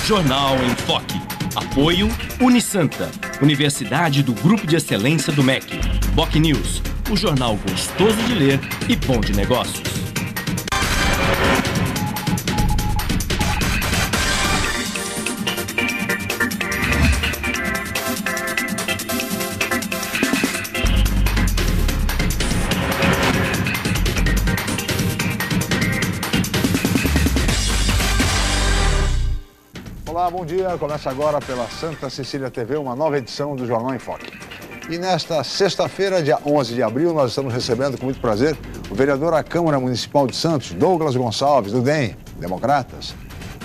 Jornal em Foque. Apoio Unisanta, Universidade do Grupo de Excelência do MEC. Boc News, o jornal gostoso de ler e bom de negócios. Olá, bom dia. Começa agora pela Santa Cecília TV uma nova edição do Jornal em Foque. E nesta sexta-feira, dia 11 de abril, nós estamos recebendo com muito prazer o vereador à Câmara Municipal de Santos, Douglas Gonçalves, do DEM, Democratas,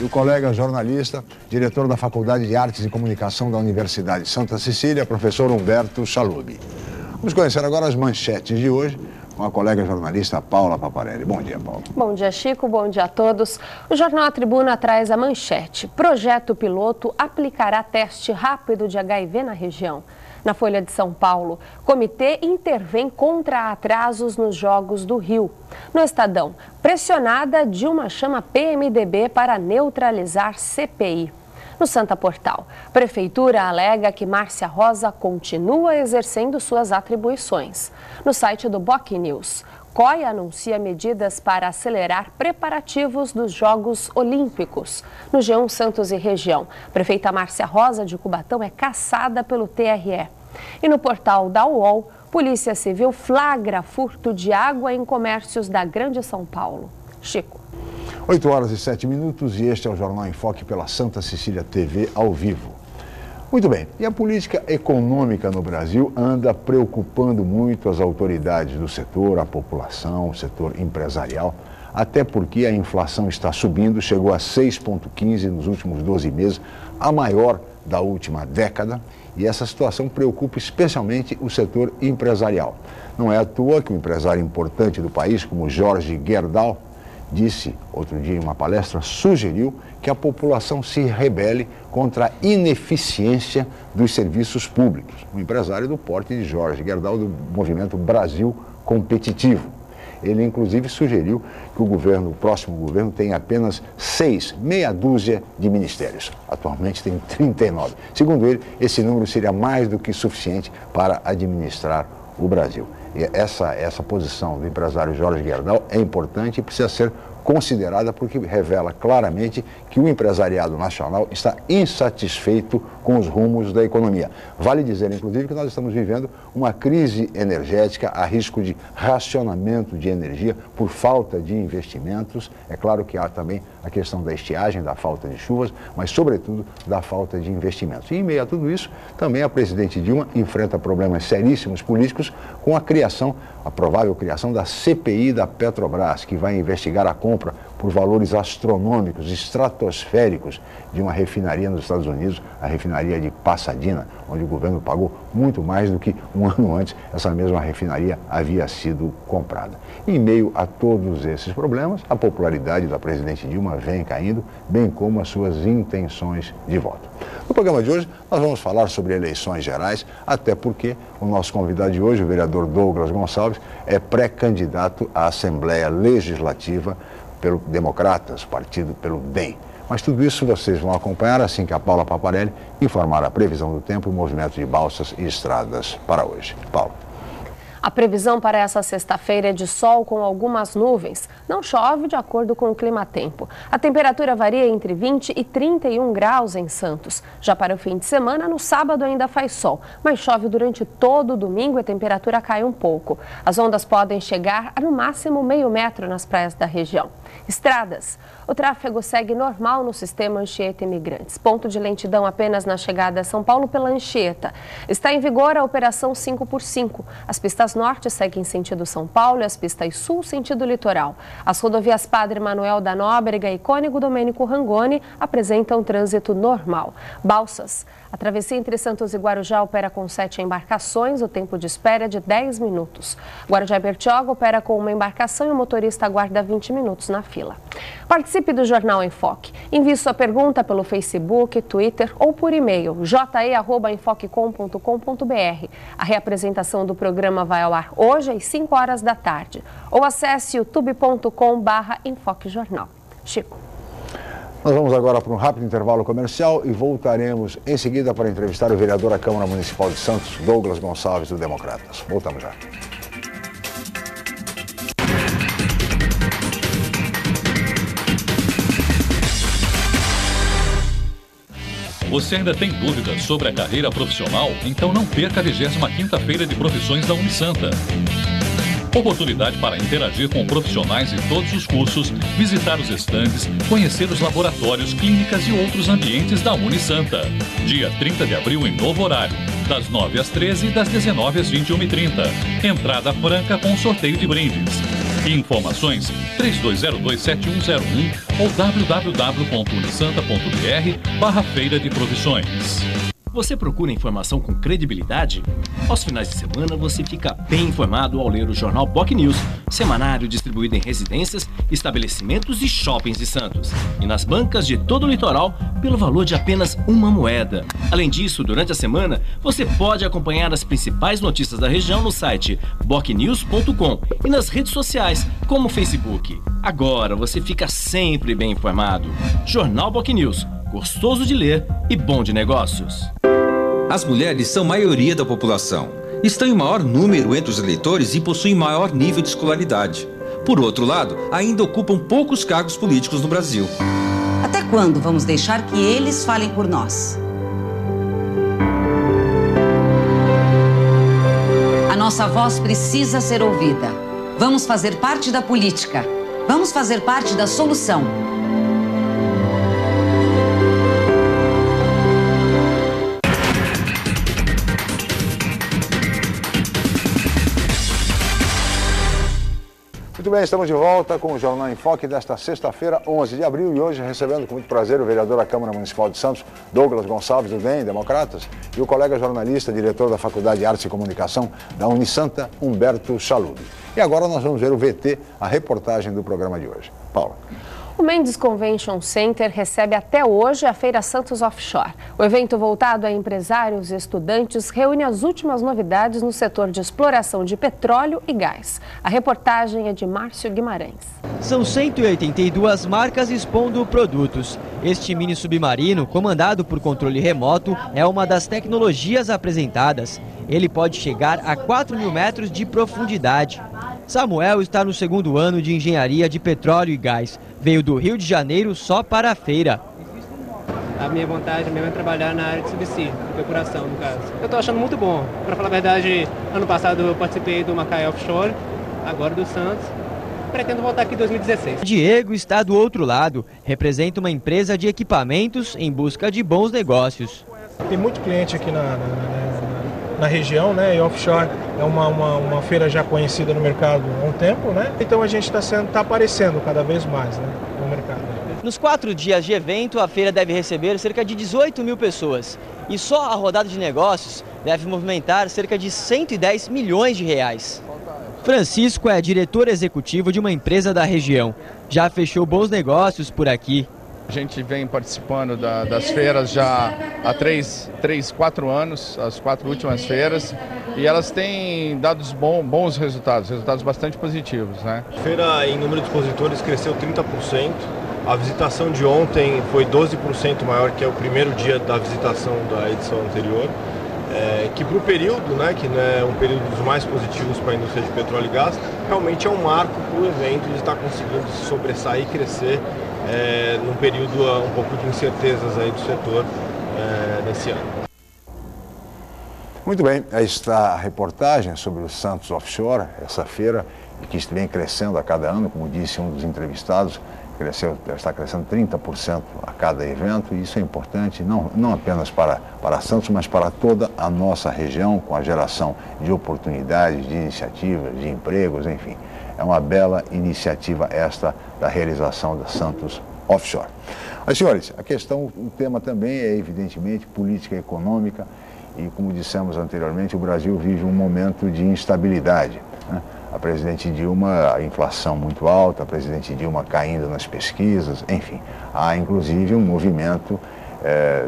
e o colega jornalista, diretor da Faculdade de Artes e Comunicação da Universidade de Santa Cecília, professor Humberto Chalub. Vamos conhecer agora as manchetes de hoje com a colega jornalista Paula Paparelli. Bom dia, Paula. Bom dia, Chico. Bom dia a todos. O jornal A Tribuna traz a manchete. Projeto piloto aplicará teste rápido de HIV na região. Na Folha de São Paulo, comitê intervém contra atrasos nos Jogos do Rio. No Estadão, pressionada, Dilma chama PMDB para neutralizar CPI. No Santa Portal, Prefeitura alega que Márcia Rosa continua exercendo suas atribuições. No site do Boc News, COI anuncia medidas para acelerar preparativos dos Jogos Olímpicos. No G1 Santos e Região, prefeita Márcia Rosa de Cubatão é caçada pelo TRE. E no portal da UOL, Polícia Civil flagra furto de água em comércios da Grande São Paulo. Chico. 8 horas e 7 minutos e este é o Jornal em Foque pela Santa Cecília TV ao vivo. Muito bem, e a política econômica no Brasil anda preocupando muito as autoridades do setor, a população, o setor empresarial, até porque a inflação está subindo, chegou a 6,15% nos últimos 12 meses, a maior da última década, e essa situação preocupa especialmente o setor empresarial. Não é à toa que um empresário importante do país, como Jorge Gerdau, disse outro dia em uma palestra, sugeriu que a população se rebele contra a ineficiência dos serviços públicos. Um empresário do porte de Jorge Gerdau, do movimento Brasil Competitivo. Ele, inclusive, sugeriu que o próximo governo tenha apenas meia dúzia de ministérios. Atualmente tem 39. Segundo ele, esse número seria mais do que suficiente para administrar o Brasil. E essa posição do empresário Jorge Gerdau é importante e precisa ser considerada porque revela claramente que o empresariado nacional está insatisfeito com os rumos da economia. Vale dizer, inclusive, que nós estamos vivendo uma crise energética a risco de racionamento de energia por falta de investimentos. É claro que há também a questão da estiagem, da falta de chuvas, mas, sobretudo, da falta de investimentos. E, em meio a tudo isso, também a presidente Dilma enfrenta problemas seríssimos políticos com a provável criação da CPI da Petrobras, que vai investigar a compra por valores astronômicos, estratosféricos, de uma refinaria nos Estados Unidos, a refinaria de Pasadena, onde o governo pagou muito mais do que um ano antes essa mesma refinaria havia sido comprada. Em meio a todos esses problemas, a popularidade da presidente Dilma vem caindo, bem como as suas intenções de voto. No programa de hoje, nós vamos falar sobre eleições gerais, até porque o nosso convidado de hoje, o vereador Douglas Gonçalves, é pré-candidato à Assembleia Legislativa pelo Democratas, partido pelo DEM. Mas tudo isso vocês vão acompanhar assim que a Paula Paparelli informar a previsão do tempo e o movimento de balsas e estradas para hoje. Paula. A previsão para essa sexta-feira é de sol com algumas nuvens. Não chove de acordo com o clima-tempo. A temperatura varia entre 20 e 31 graus em Santos. Já para o fim de semana, no sábado ainda faz sol, mas chove durante todo o domingo e a temperatura cai um pouco. As ondas podem chegar a no máximo meio metro nas praias da região. Estradas. O tráfego segue normal no sistema Anchieta Imigrantes. Ponto de lentidão apenas na chegada a São Paulo pela Anchieta. Está em vigor a operação 5x5. As pistas norte seguem sentido São Paulo e as pistas sul sentido litoral. As rodovias Padre Manuel da Nóbrega e Cônego Domênico Rangoni apresentam trânsito normal. Balsas. A travessia entre Santos e Guarujá opera com 7 embarcações, o tempo de espera é de 10 minutos. Guarujá e Bertioga opera com uma embarcação e o motorista aguarda 20 minutos na fila. Participe do Jornal em Foque. Envie sua pergunta pelo Facebook, Twitter ou por e-mail je@enfoquecom.com.br. A reapresentação do programa vai ao ar hoje às 5 horas da tarde. Ou acesse youtube.com/enfoquejornal. Chico. Nós vamos agora para um rápido intervalo comercial e voltaremos em seguida para entrevistar o vereador da Câmara Municipal de Santos, Douglas Gonçalves, do Democratas. Voltamos já. Você ainda tem dúvidas sobre a carreira profissional? Então não perca a 25ª Feira de Profissões da Unisanta. Oportunidade para interagir com profissionais de todos os cursos, visitar os estandes, conhecer os laboratórios, clínicas e outros ambientes da Unisanta. Dia 30 de abril em novo horário, das 9 às 13 e das 19 às 21h30. Entrada franca com sorteio de brindes. Informações 3202-7101 ou www.unisanta.br/feira de profissões. Você procura informação com credibilidade? Aos finais de semana você fica bem informado ao ler o jornal BOC News, semanário distribuído em residências, estabelecimentos e shoppings de Santos. E nas bancas de todo o litoral, pelo valor de apenas uma moeda. Além disso, durante a semana, você pode acompanhar as principais notícias da região no site bocnews.com e nas redes sociais, como o Facebook. Agora você fica sempre bem informado. Jornal BOC News, gostoso de ler e bom de negócios. As mulheres são maioria da população. Estão em maior número entre os eleitores e possuem maior nível de escolaridade. Por outro lado, ainda ocupam poucos cargos políticos no Brasil. Até quando vamos deixar que eles falem por nós? A nossa voz precisa ser ouvida. Vamos fazer parte da política. Vamos fazer parte da solução. Muito bem, estamos de volta com o Jornal em Foque desta sexta-feira, 11 de abril, e hoje recebendo com muito prazer o vereador da Câmara Municipal de Santos, Douglas Gonçalves, do DEM, Democratas, e o colega jornalista, diretor da Faculdade de Artes e Comunicação da Unisanta, Humberto Chalub. E agora nós vamos ver o VT, a reportagem do programa de hoje. Paula. O Mendes Convention Center recebe até hoje a Feira Santos Offshore. O evento voltado a empresários e estudantes reúne as últimas novidades no setor de exploração de petróleo e gás. A reportagem é de Márcio Guimarães. São 182 marcas expondo produtos. Este mini submarino, comandado por controle remoto, é uma das tecnologias apresentadas. Ele pode chegar a 4.000 metros de profundidade. Samuel está no segundo ano de engenharia de petróleo e gás. Veio do Rio de Janeiro só para a feira. A minha vontade mesmo é trabalhar na área de subsídio, de procuração, no caso. Eu estou achando muito bom. Para falar a verdade, ano passado eu participei do Macaé Offshore, agora do Santos. Pretendo voltar aqui em 2016. Diego está do outro lado. Representa uma empresa de equipamentos em busca de bons negócios. Tem muito cliente aqui na região, né? E offshore é uma feira já conhecida no mercado há um tempo, né? Então a gente está aparecendo cada vez mais, né, no mercado. Nos 4 dias de evento, a feira deve receber cerca de 18.000 pessoas. E só a rodada de negócios deve movimentar cerca de 110 milhões de reais. Francisco é diretor executivo de uma empresa da região. Já fechou bons negócios por aqui. A gente vem participando das feiras já há 4 anos, as 4 últimas feiras, e elas têm dado bons resultados bastante positivos, né? A feira em número de expositores cresceu 30%, a visitação de ontem foi 12% maior que é o primeiro dia da visitação da edição anterior, que para o período, né, que não é um período dos mais positivos para a indústria de petróleo e gás, realmente é um marco para o evento de estar conseguindo se sobressair e crescer num período um pouco de incertezas aí do setor nesse ano. Muito bem, aí está a reportagem sobre o Santos Offshore, essa feira que vem crescendo a cada ano, como disse um dos entrevistados, está crescendo 30% a cada evento, e isso é importante não apenas para Santos, mas para toda a nossa região, com a geração de oportunidades, de iniciativas, de empregos, enfim. É uma bela iniciativa esta da realização da Santos Offshore. Mas, senhores, o tema também é, evidentemente, política econômica e, como dissemos anteriormente, o Brasil vive um momento de instabilidade, né? A presidente Dilma, a inflação muito alta, a presidente Dilma caindo nas pesquisas, enfim. Há, inclusive, um movimento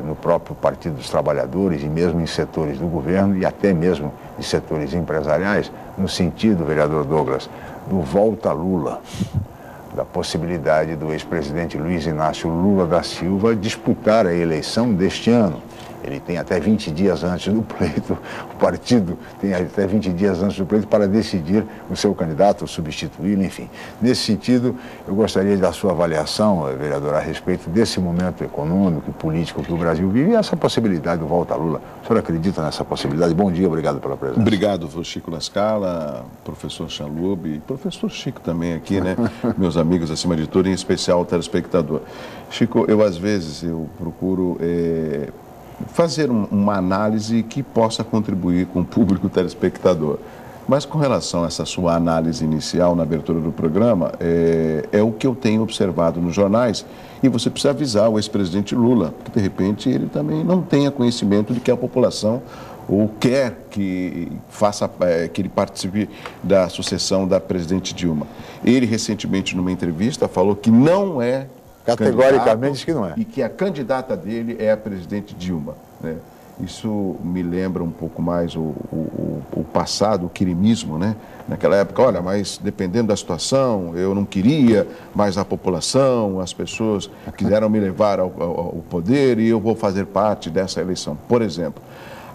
no próprio Partido dos Trabalhadores e mesmo em setores do governo e até mesmo em setores empresariais, no sentido, vereador Douglas, do volta Lula. da possibilidade do ex-presidente Luiz Inácio Lula da Silva disputar a eleição deste ano. Ele tem até 20 dias antes do pleito, o partido tem até 20 dias antes do pleito para decidir o seu candidato, substituí-lo, enfim. Nesse sentido, eu gostaria da sua avaliação, vereador, a respeito desse momento econômico e político que o Brasil vive e essa possibilidade do volta a Lula. O senhor acredita nessa possibilidade? Bom dia, obrigado pela presença. Obrigado, Chico Lascala, professor Chalub e professor Chico também aqui, né? Meus amigos, acima de tudo, em especial o telespectador. Chico, às vezes procuro fazer uma análise que possa contribuir com o público telespectador. Mas com relação a essa sua análise inicial na abertura do programa, é o que eu tenho observado nos jornais, e você precisa avisar o ex-presidente Lula, porque de repente ele também não tenha conhecimento de que a população ou quer que que ele participe da sucessão da presidente Dilma. Ele recentemente numa entrevista falou que não é categoricamente diz que não é. E que a candidata dele é a presidente Dilma, né? Isso me lembra um pouco mais o passado, o quirimismo, né? Naquela época, olha, mas dependendo da situação, eu não queria, mas a população, as pessoas quiseram me levar ao poder e eu vou fazer parte dessa eleição. Por exemplo,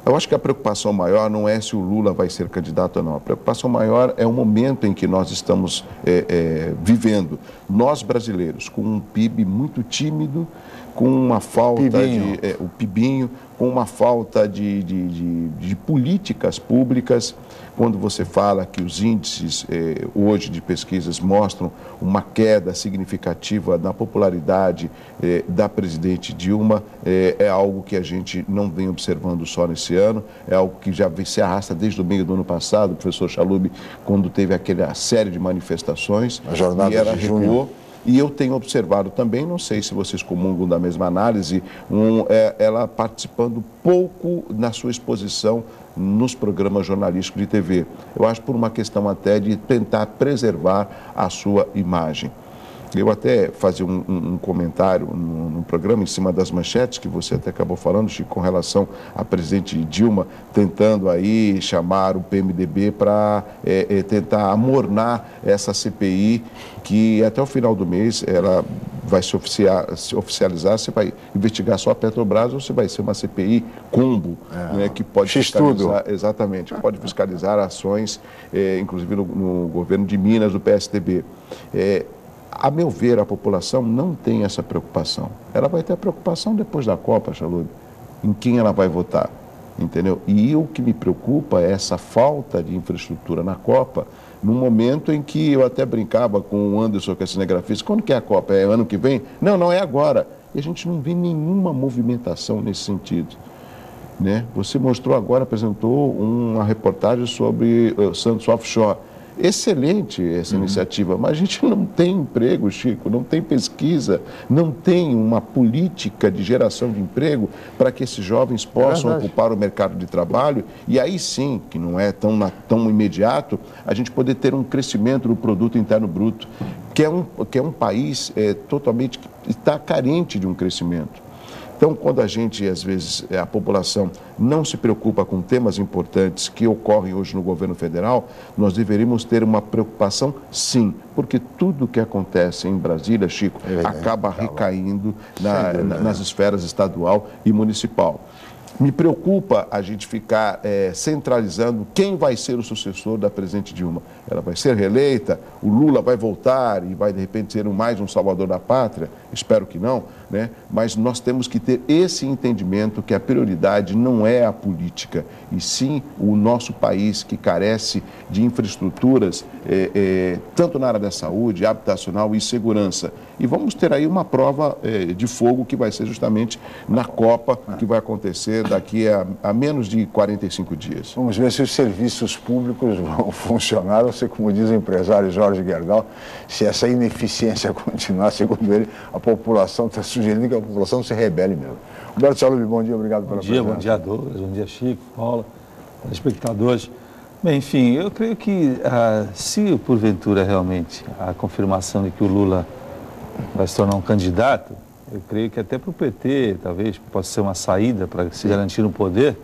eu acho que a preocupação maior não é se o Lula vai ser candidato ou não. A preocupação maior é o momento em que nós estamos vivendo. Nós, brasileiros, com um PIB muito tímido, com uma falta o PIBinho, com uma falta de políticas públicas. Quando você fala que os índices hoje de pesquisas mostram uma queda significativa na popularidade da presidente Dilma, é algo que a gente não vem observando só nesse ano, é algo que já se arrasta desde o meio do ano passado, professor Chalub, quando teve aquela série de manifestações, a jornada e ela de junho. recuou. E eu tenho observado também, não sei se vocês comungam da mesma análise, ela participando pouco na sua exposição nos programas jornalísticos de TV. Eu acho por uma questão até de tentar preservar a sua imagem. Eu até fazia um comentário no programa em cima das manchetes que você até acabou falando, Chico, com relação à presidente Dilma tentando aí chamar o PMDB para tentar amornar essa CPI que até o final do mês ela vai se oficializar, você vai investigar só a Petrobras ou você vai ser uma CPI combo, né, que pode fiscalizar, exatamente, pode fiscalizar ações, inclusive no governo de Minas, do PSDB. A meu ver, a população não tem essa preocupação. Ela vai ter a preocupação depois da Copa, Chalub, em quem ela vai votar, entendeu? E o que me preocupa é essa falta de infraestrutura na Copa, num momento em que eu até brincava com o Anderson, que é cinegrafista, quando que é a Copa? É ano que vem? Não, não é agora. E a gente não vê nenhuma movimentação nesse sentido, né? Você mostrou agora, apresentou uma reportagem sobre Santos Offshore. Excelente essa iniciativa, mas a gente não tem emprego, Chico, não tem pesquisa, não tem uma política de geração de emprego para que esses jovens possam ocupar o mercado de trabalho e aí sim, que não é tão imediato, a gente poder ter um crescimento do produto interno bruto, que é um país totalmente que está carente de um crescimento. Então, quando a gente, às vezes, a população não se preocupa com temas importantes que ocorrem hoje no governo federal, nós deveríamos ter uma preocupação, sim, porque tudo que acontece em Brasília, Chico, acaba recaindo nas esferas estadual e municipal. Me preocupa a gente ficar centralizando quem vai ser o sucessor da presidente Dilma. Ela vai ser reeleita, o Lula vai voltar e vai, de repente, ser mais um salvador da pátria? Espero que não, né? Mas nós temos que ter esse entendimento que a prioridade não é a política, e sim o nosso país que carece de infraestruturas, tanto na área da saúde, habitacional e segurança. E vamos ter aí uma prova de fogo que vai ser justamente na Copa, que vai acontecer daqui a menos de 45 dias. Vamos ver se os serviços públicos vão funcionar, ou se, como diz o empresário Jorge Gerdau, se essa ineficiência continuar, segundo ele, a população está sugerindo que a população se rebele mesmo. Humberto Chalub, bom dia, obrigado pela presença. Bom dia, Douglas, bom dia, Chico, Paula, telespectadores. Bem, enfim, eu creio que se porventura realmente a confirmação de que o Lula vai se tornar um candidato, eu creio que até para o PT, talvez, possa ser uma saída para se garantir no poder,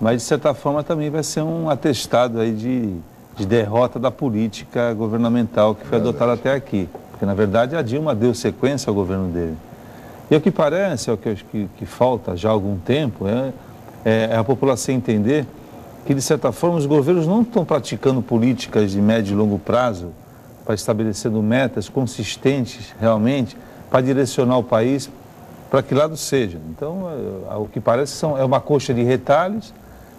mas, de certa forma, também vai ser um atestado aí de derrota da política governamental que foi adotada até aqui. porque na verdade a Dilma deu sequência ao governo dele. E o que parece, é o que eu acho que falta já há algum tempo, é a população entender que, de certa forma, os governos não estão praticando políticas de médio e longo prazo para estabelecendo metas consistentes realmente para direcionar o país para que lado seja. Então, o que parece é uma coxa de retalhos.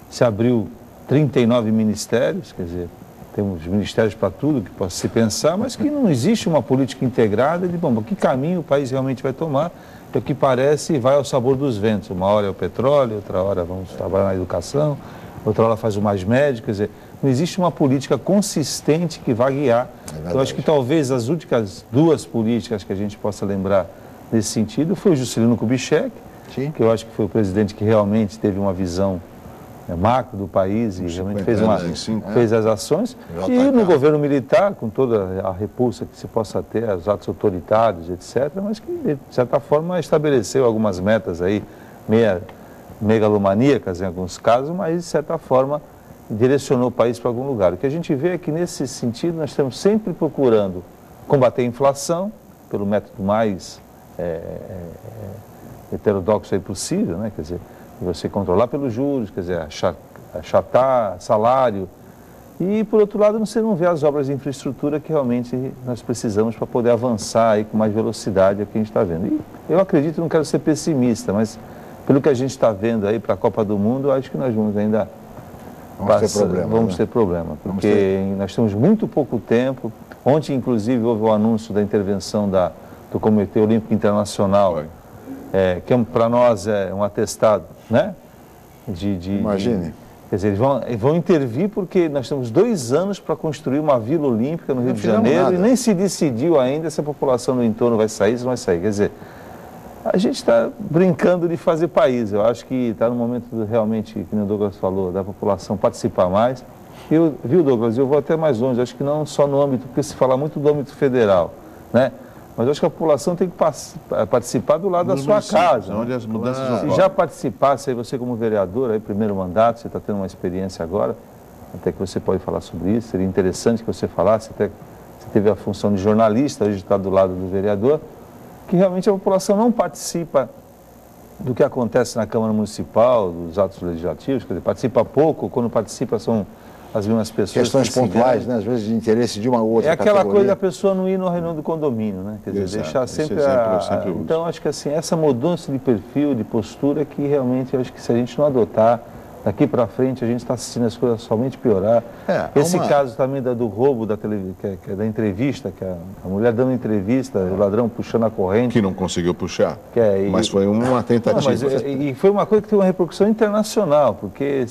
Se abriu 39 ministérios, quer dizer, temos ministérios para tudo que possa se pensar, mas que não existe uma política integrada de, bom, que caminho o país realmente vai tomar. É o que parece vai ao sabor dos ventos. Uma hora é o petróleo, outra hora vamos trabalhar na educação, outra hora faz o mais médico, quer dizer, não existe uma política consistente que vá guiar. Eu acho que talvez as únicas duas políticas que a gente possa lembrar nesse sentido foi o Juscelino Kubitschek, que eu acho que foi o presidente que realmente teve uma visão macro do país e realmente fez as ações. E no governo militar, com toda a repulsa que se possa ter, os atos autoritários, etc., mas que, de certa forma, estabeleceu algumas metas aí, megalomaníacas em alguns casos, mas, de certa forma, direcionou o país para algum lugar. O que a gente vê é que, nesse sentido, nós estamos sempre procurando combater a inflação pelo método mais heterodoxo aí possível, né? Quer dizer, você controlar pelos juros, quer dizer, achatar salário. E, por outro lado, você não vê as obras de infraestrutura que realmente nós precisamos para poder avançar aí com mais velocidade, é o que a gente está vendo. E eu acredito, não quero ser pessimista, mas pelo que a gente está vendo aí para a Copa do Mundo, eu acho que nós vamos ainda ter problema, porque nós temos muito pouco tempo. Ontem, inclusive, houve o anúncio da intervenção do Comitê Olímpico Internacional, que para nós é um atestado, né? Imagine. Quer dizer, eles vão intervir porque nós temos 2 anos para construir uma Vila Olímpica no Rio de Janeiro e nem se decidiu ainda se a população no entorno vai sair, se não vai sair. Quer dizer, a gente está brincando de fazer país. Eu acho que está no momento realmente, que o Douglas falou, da população participar mais. Viu, Douglas, eu vou até mais longe, acho que não só no âmbito, porque se fala muito do âmbito federal, né? Mas eu acho que a população tem que participar do lado da sua casa. Onde as mudanças Se já participasse, aí você como vereador, aí primeiro mandato, você está tendo uma experiência agora, até que você pode falar sobre isso, seria interessante que você falasse, até que você teve a função de jornalista, hoje está do lado do vereador, que realmente a população não participa do que acontece na Câmara Municipal, dos atos legislativos, quer dizer, participa pouco, quando participa são as mesmas pessoas. Questões pontuais, né? Às vezes de interesse de uma ou outra categoria. aquela coisa da pessoa não ir na reunião do condomínio, né? Quer dizer, deixar sempre Então, acho que assim, essa mudança de perfil, de postura, que realmente, acho que se a gente não adotar, daqui para frente a gente está assistindo as coisas somente piorar. Esse caso também do roubo da da entrevista, que a mulher dando entrevista, o ladrão puxando a corrente. Que não conseguiu puxar, mas foi uma tentativa. E foi uma coisa que teve uma repercussão internacional, porque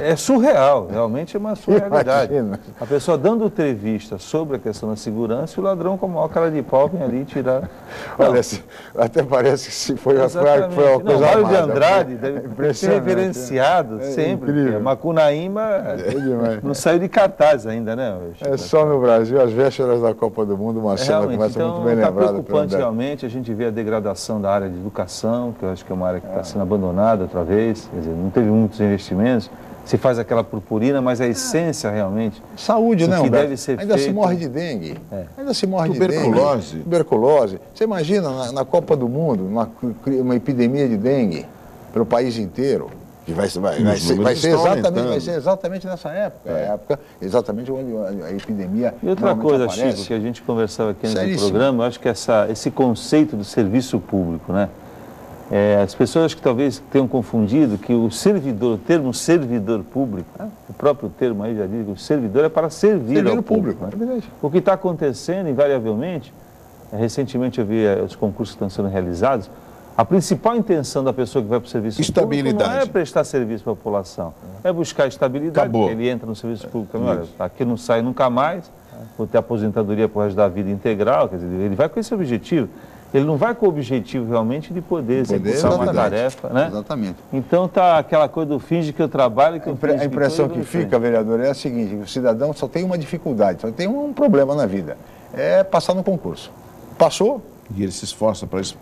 é surreal, realmente é uma surrealidade. A pessoa dando entrevista sobre a questão da segurança e o ladrão com a maior cara de pau vem ali tirar. Olha, até parece que foi uma coisa armada. Mário de Andrade deve ser reverenciado. Sempre. Macunaíma não saiu de cartaz ainda, né? É só no Brasil, às vésperas da Copa do Mundo, uma cena que vai ser muito bem lembrada. Está preocupante realmente, a gente vê a degradação da área de educação, que eu acho que é uma área que está sendo abandonada outra vez, quer dizer, não teve muitos investimentos, se faz aquela purpurina, mas a essência realmente... Saúde, né, Humberto? Deve ser ainda feito... se morre de dengue, ainda se morre tuberculose. de dengue. Tuberculose. Você imagina, na Copa do Mundo, uma epidemia de dengue pelo país inteiro. Que vai ser exatamente nessa época, exatamente onde a epidemia. E outra coisa, Chico, que a gente conversava aqui antes do programa, eu acho que esse conceito do serviço público, né? As pessoas que talvez tenham confundido que o termo servidor público, o próprio termo aí já diz que o servidor é para servir ao público. Né? O que está acontecendo, invariavelmente, recentemente eu vi os concursos que estão sendo realizados, a principal intenção da pessoa que vai para o serviço público não é prestar serviço para a população, é buscar estabilidade. Ele entra no serviço público, olha, aqui não sai nunca mais, vou ter aposentadoria para o resto da vida integral, quer dizer, ele vai com esse objetivo. Ele não vai com o objetivo realmente de poder executar uma tarefa, né? Exatamente. Então tá aquela coisa do finge que eu trabalho, que eu finge A impressão que fica, vereador, é a seguinte: o cidadão só tem uma dificuldade, só tem um problema na vida, é passar no concurso. Passou, E ele se esforça para isso,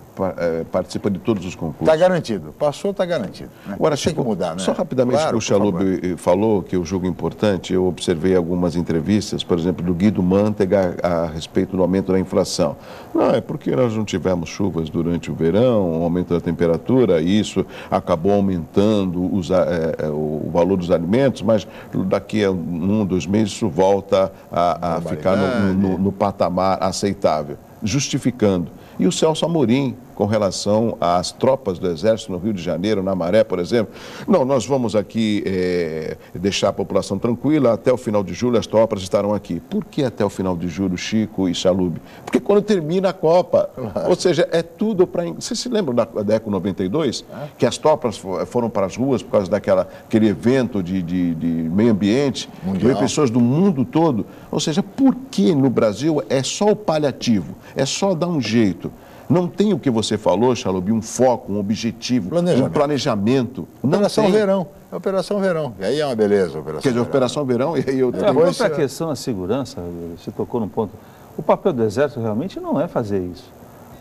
participa de todos os concursos. Está garantido. Passou, está garantido. Né? Agora, tem que mudar, né? Só rapidamente, claro, o Chalub falou que o jogo é importante. Eu observei algumas entrevistas, por exemplo, do Guido Mantega a respeito do aumento da inflação. Não, é porque nós não tivemos chuvas durante o verão, o aumento da temperatura, e isso acabou aumentando o valor dos alimentos, mas daqui a 1, 2 meses isso volta a ficar no patamar aceitável, justificando. E o Celso Amorim, com relação às tropas do Exército no Rio de Janeiro, na Maré, por exemplo. Não, nós vamos aqui deixar a população tranquila, até o final de julho as tropas estarão aqui. Por que até o final de julho, Chico e Chalub? Porque quando termina a Copa, ou seja, é tudo para... Vocês se lembram da Eco 92? Que as tropas foram para as ruas por causa daquele evento de meio ambiente, veio pessoas do mundo todo. Ou seja, por que no Brasil é só o paliativo, é só dar um jeito? Não tem o que você falou, Chalub, um foco, um objetivo, um planejamento. Operação Verão. É Operação Verão. E aí é uma beleza, Operação Quer dizer, Operação Verão, e aí eu... Quanto à questão da segurança, você tocou num ponto. O papel do Exército realmente não é fazer isso.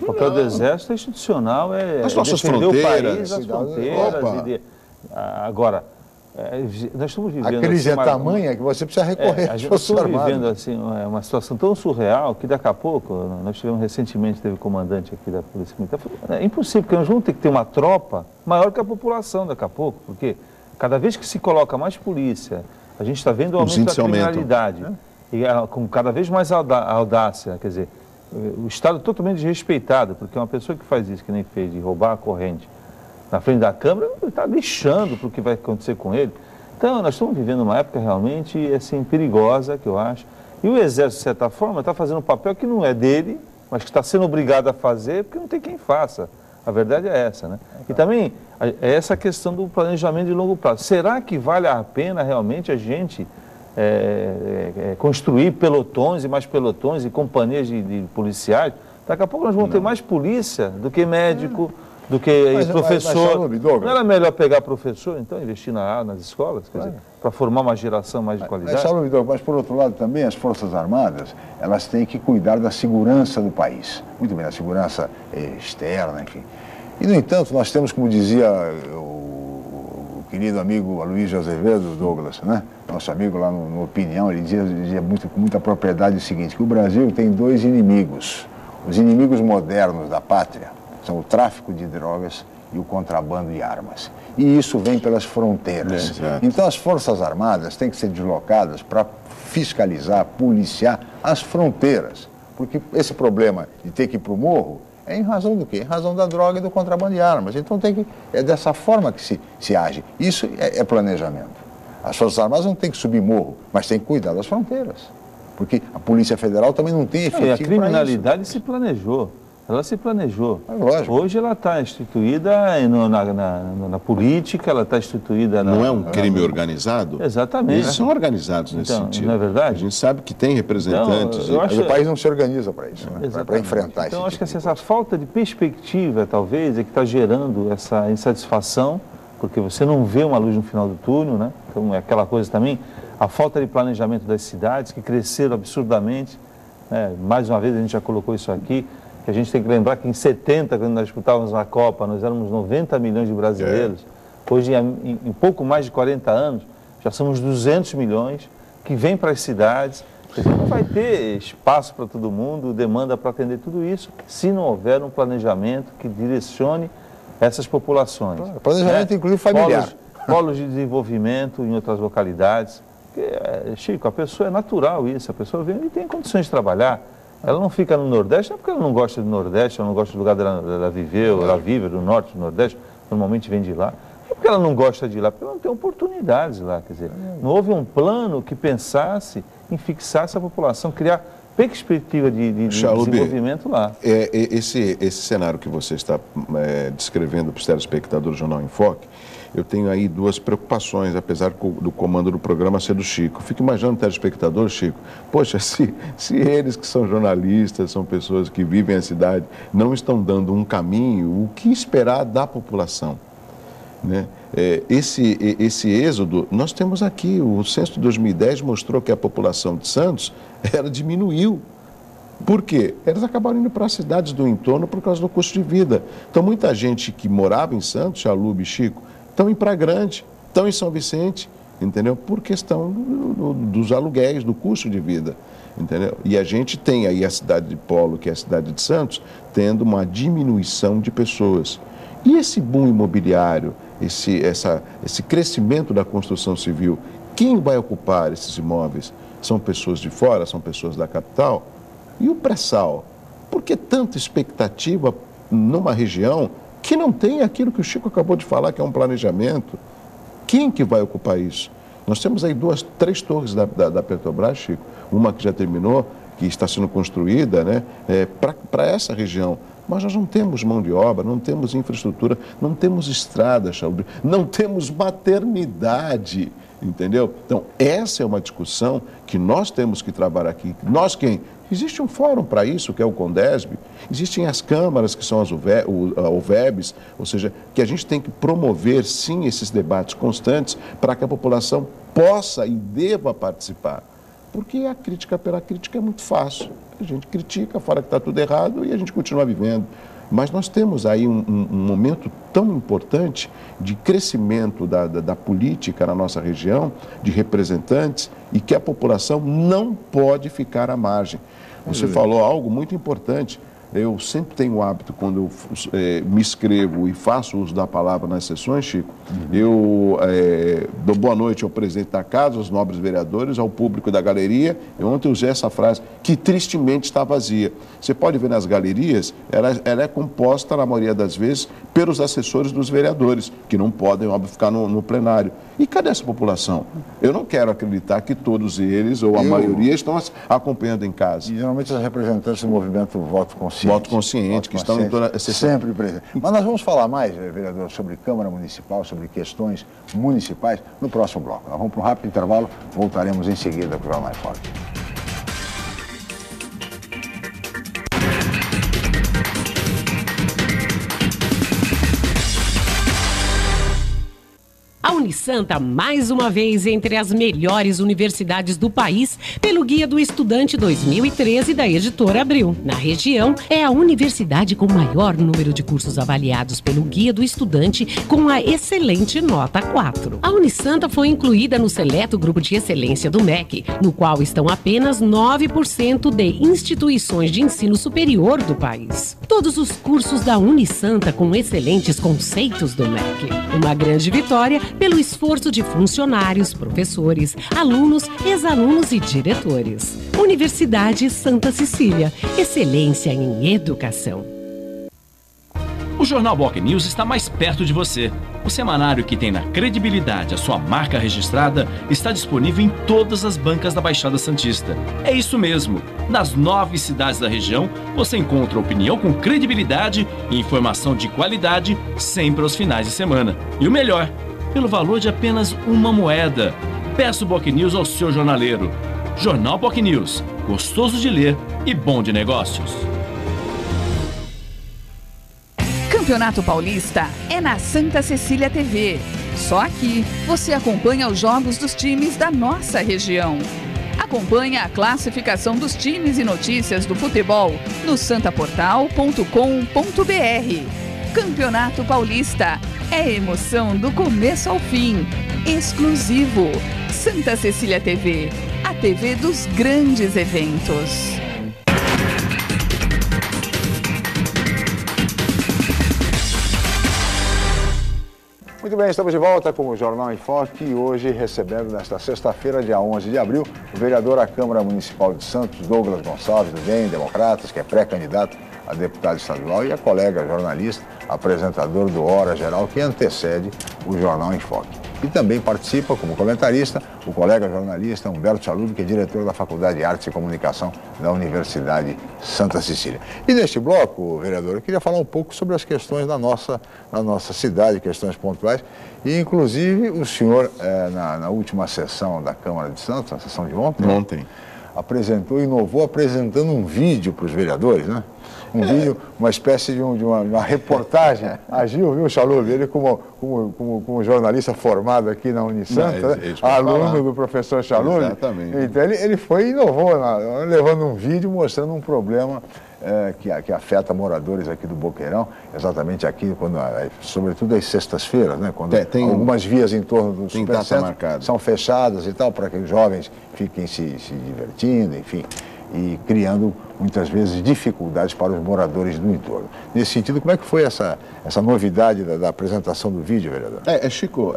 O papel do Exército é institucional, as nossas defender fronteiras, o país, as fronteiras. Agora, nós estamos vivendo... A crise é tamanha que você precisa recorrer às Forças Armadas. Estamos vivendo assim, uma situação tão surreal que daqui a pouco, nós tivemos recentemente, teve comandante aqui da Polícia Militar, é impossível, porque nós vamos ter que ter uma tropa maior que a população daqui a pouco, porque cada vez que se coloca mais polícia, a gente está vendo o aumento da criminalidade, e com cada vez mais audácia, quer dizer, o Estado totalmente desrespeitado, porque uma pessoa que faz isso, que nem fez, de roubar a corrente, na frente da Câmara, está lixando para o que vai acontecer com ele. Então, nós estamos vivendo uma época realmente assim, perigosa, que eu acho. E o Exército, de certa forma, está fazendo um papel que não é dele, mas que está sendo obrigado a fazer, porque não tem quem faça. A verdade é essa, né? E também é essa questão do planejamento de longo prazo. Será que vale a pena realmente a gente construir pelotões e mais pelotões e companhias de policiais? Daqui a pouco nós vamos ter mais polícia do que médico, do que professor. Não era melhor pegar professor, então, investir nas escolas, quer dizer, para formar uma geração mais de qualidade? Mas, por outro lado, também as Forças Armadas, elas têm que cuidar da segurança do país. Muito bem, da segurança externa, enfim. E, no entanto, nós temos, como dizia o querido amigo Aloysio Azevedo, Douglas, né? Nosso amigo lá no Opinião, ele dizia com muita propriedade o seguinte, que o Brasil tem 2 inimigos. Os inimigos modernos da pátria são o tráfico de drogas e o contrabando de armas. E isso vem pelas fronteiras. Então as Forças Armadas têm que ser deslocadas para fiscalizar, policiar as fronteiras. Porque esse problema de ter que ir para o morro é em razão do quê? Em razão da droga e do contrabando de armas. Então é dessa forma que se age. Isso é planejamento. As Forças Armadas não têm que subir morro, mas têm que cuidar das fronteiras. Porque a Polícia Federal também não tem efetivo para isso. E a criminalidade se planejou. Ela se planejou. Hoje ela está instituída na política, ela está instituída na... Não é um crime organizado? Exatamente. Eles são organizados nesse sentido. Não é verdade? A gente sabe que tem representantes. Mas o país não se organiza para isso, né? Para enfrentar isso. Então, acho que essa falta de perspectiva, talvez, é que está gerando essa insatisfação, porque você não vê uma luz no final do túnel, né? Então, é aquela coisa também, a falta de planejamento das cidades, que cresceram absurdamente. Né? Mais uma vez, a gente já colocou isso aqui, que a gente tem que lembrar que em 70, quando nós disputávamos a Copa, nós éramos 90 milhões de brasileiros. Hoje, em pouco mais de 40 anos, já somos 200 milhões que vêm para as cidades. Não vai ter espaço para todo mundo, demanda para atender tudo isso, se não houver um planejamento que direcione essas populações. Planejamento, inclusive, familiar. Polos de desenvolvimento em outras localidades. Porque, Chico, a pessoa é natural isso, a pessoa vem e tem condições de trabalhar. Ela não fica no Nordeste, não é porque ela não gosta do Nordeste, ela não gosta do lugar dela viveu, ela vive do Norte, do Nordeste, normalmente vem de lá. Não é porque ela não gosta de ir lá, porque ela não tem oportunidades lá, quer dizer. Não houve um plano que pensasse em fixar essa população, criar perspectiva de desenvolvimento lá. Esse cenário que você está descrevendo para os telespectadores do Jornal em Foque, eu tenho aí 2 preocupações, apesar do comando do programa ser do Chico. Fico imaginando o telespectador, Chico, poxa, se eles que são jornalistas, são pessoas que vivem a cidade, não estão dando um caminho, o que esperar da população? Né? Esse êxodo, nós temos aqui, o censo de 2010 mostrou que a população de Santos, ela diminuiu. Por quê? Eles acabaram indo para as cidades do entorno por causa do custo de vida. Então, muita gente que morava em Santos, Chalub e Chico, estão em Praia Grande, estão em São Vicente, entendeu? Por questão dos aluguéis, do custo de vida, entendeu? E a gente tem aí a cidade de Polo, que é a cidade de Santos, tendo uma diminuição de pessoas. E esse boom imobiliário, esse crescimento da construção civil, quem vai ocupar esses imóveis? São pessoas de fora, são pessoas da capital? E o pré-sal? Por que tanta expectativa numa região que não tem aquilo que o Chico acabou de falar, que é um planejamento? Quem que vai ocupar isso? Nós temos aí 3 torres da Petrobras, Chico. Uma que já terminou, que está sendo construída, né, para essa região. Mas nós não temos mão de obra, não temos infraestrutura, não temos estrada, não temos maternidade, entendeu? Então, essa é uma discussão que nós temos que trabalhar aqui. Nós quem? Existe um fórum para isso, que é o Condesb. Existem as câmaras, que são as UVEBs, ou seja, que a gente tem que promover, sim, esses debates constantes para que a população possa e deva participar. Porque a crítica pela crítica é muito fácil. A gente critica, fala que está tudo errado e a gente continua vivendo. Mas nós temos aí um momento tão importante de crescimento da política na nossa região, de representantes, e que a população não pode ficar à margem. Você falou algo muito importante. Eu sempre tenho o hábito, quando eu me inscrevo e faço uso da palavra nas sessões, Chico, eu dou boa noite ao presidente da casa, aos nobres vereadores, ao público da galeria. Eu ontem usei essa frase, que tristemente está vazia. Você pode ver nas galerias, ela é composta, na maioria das vezes, pelos assessores dos vereadores, que não podem, óbvio, ficar no plenário. E cadê essa população? Eu não quero acreditar que todos eles, ou a maioria, estão acompanhando em casa. E geralmente os representantes do movimento Voto Consciente. Voto Consciente, que estão em toda a sessão. Sempre presente. Mas nós vamos falar mais, vereador, sobre Câmara Municipal, sobre questões municipais, no próximo bloco. Nós vamos para um rápido intervalo, voltaremos em seguida para o Jornal em Foque. A Unisanta, mais uma vez, entre as melhores universidades do país, pelo Guia do Estudante 2013 da Editora Abril. Na região, é a universidade com maior número de cursos avaliados pelo Guia do Estudante, com a excelente nota 4. A Unisanta foi incluída no seleto grupo de excelência do MEC, no qual estão apenas 9% de instituições de ensino superior do país. Todos os cursos da Unisanta com excelentes conceitos do MEC. Uma grande vitória pelo esforço de funcionários, professores, alunos, ex-alunos e diretores. Universidade Santa Cecília, excelência em educação. O Jornal Boc News está mais perto de você. O semanário que tem na credibilidade a sua marca registrada está disponível em todas as bancas da Baixada Santista. É isso mesmo. Nas 9 cidades da região, você encontra opinião com credibilidade e informação de qualidade sempre aos finais de semana. E o melhor, pelo valor de apenas uma moeda. Peça o Boc News ao seu jornaleiro. Jornal Boc News, gostoso de ler e bom de negócios. Campeonato Paulista é na Santa Cecília TV. Só aqui você acompanha os jogos dos times da nossa região. Acompanhe a classificação dos times e notícias do futebol no santaportal.com.br. Campeonato Paulista é emoção do começo ao fim. Exclusivo. Santa Cecília TV, a TV dos grandes eventos. Muito bem, estamos de volta com o Jornal em Foque e hoje recebendo nesta sexta-feira, dia 11 de abril, o vereador à Câmara Municipal de Santos, Douglas Gonçalves, do DEM, Democratas, que é pré-candidato a deputado estadual, e a colega jornalista, apresentador do Hora Geral, que antecede o Jornal em Foque. E também participa como comentarista o colega jornalista Humberto Chalub, que é diretor da Faculdade de Artes e Comunicação da Universidade Santa Cecília. E neste bloco, vereador, eu queria falar um pouco sobre as questões da nossa cidade, questões pontuais. E, inclusive, o senhor, na última sessão da Câmara de Santos, na sessão de ontem, inovou apresentando um vídeo para os vereadores, né? Um vídeo, uma espécie de uma reportagem. Agiu, viu, Chalub? Ele como jornalista formado aqui na Unisanta, aluno do professor Chalub. Exatamente. Então ele foi e inovou, levando um vídeo mostrando um problema que afeta moradores aqui do Boqueirão, exatamente aqui, sobretudo às sextas-feiras, né? Quando algumas vias em torno do supercentro são fechadas e tal, para que os jovens fiquem se divertindo, enfim, e criando muitas vezes dificuldades para os moradores do entorno. Nesse sentido, como é que foi essa novidade da apresentação do vídeo, vereador? Chico,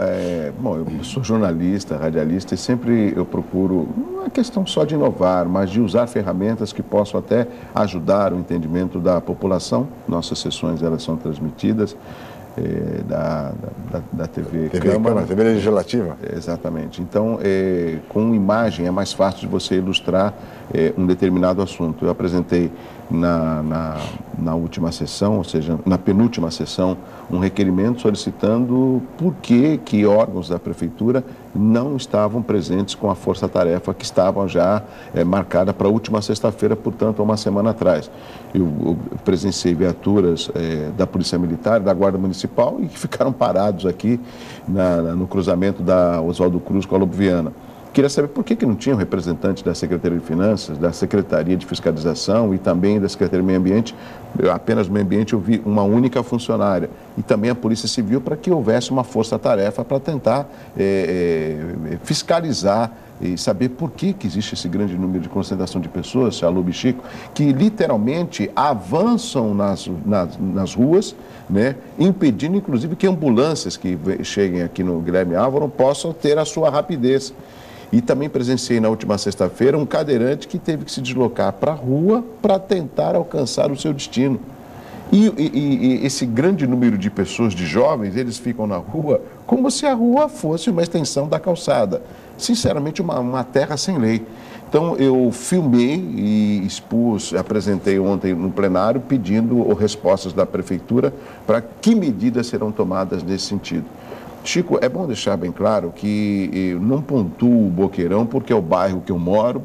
bom, eu sou jornalista, radialista, e sempre eu procuro, não é questão só de inovar, mas de usar ferramentas que possam até ajudar o entendimento da população. Nossas sessões, elas são transmitidas da TV Câmara, TV Legislativa. Exatamente. Então, com imagem é mais fácil de você ilustrar um determinado assunto. Eu apresentei na última sessão, ou seja, na penúltima sessão, um requerimento solicitando por que órgãos da Prefeitura não estavam presentes com a força-tarefa que estavam já marcada para a última sexta-feira, portanto, há uma semana atrás. Eu presenciei viaturas da Polícia Militar, da Guarda Municipal, e que ficaram parados aqui no cruzamento da Oswaldo Cruz com a Lobo Viana. Queria saber por que não tinha um representante da Secretaria de Finanças, da Secretaria de Fiscalização e também da Secretaria do Meio Ambiente. Apenas no Meio Ambiente eu vi uma única funcionária. E também a Polícia Civil, para que houvesse uma força-tarefa para tentar fiscalizar e saber por que existe esse grande número de concentração de pessoas, Chalub e Chico, que literalmente avançam nas ruas, né, impedindo inclusive que ambulâncias que cheguem aqui no Guilherme Álvaro possam ter a sua rapidez. E também presenciei na última sexta-feira um cadeirante que teve que se deslocar para a rua para tentar alcançar o seu destino. E esse grande número de pessoas, de jovens, eles ficam na rua como se a rua fosse uma extensão da calçada. Sinceramente, uma terra sem lei. Então, eu filmei e apresentei ontem no plenário pedindo respostas da Prefeitura para que medidas serão tomadas nesse sentido. Chico, é bom deixar bem claro que eu não pontuo o Boqueirão porque é o bairro que eu moro,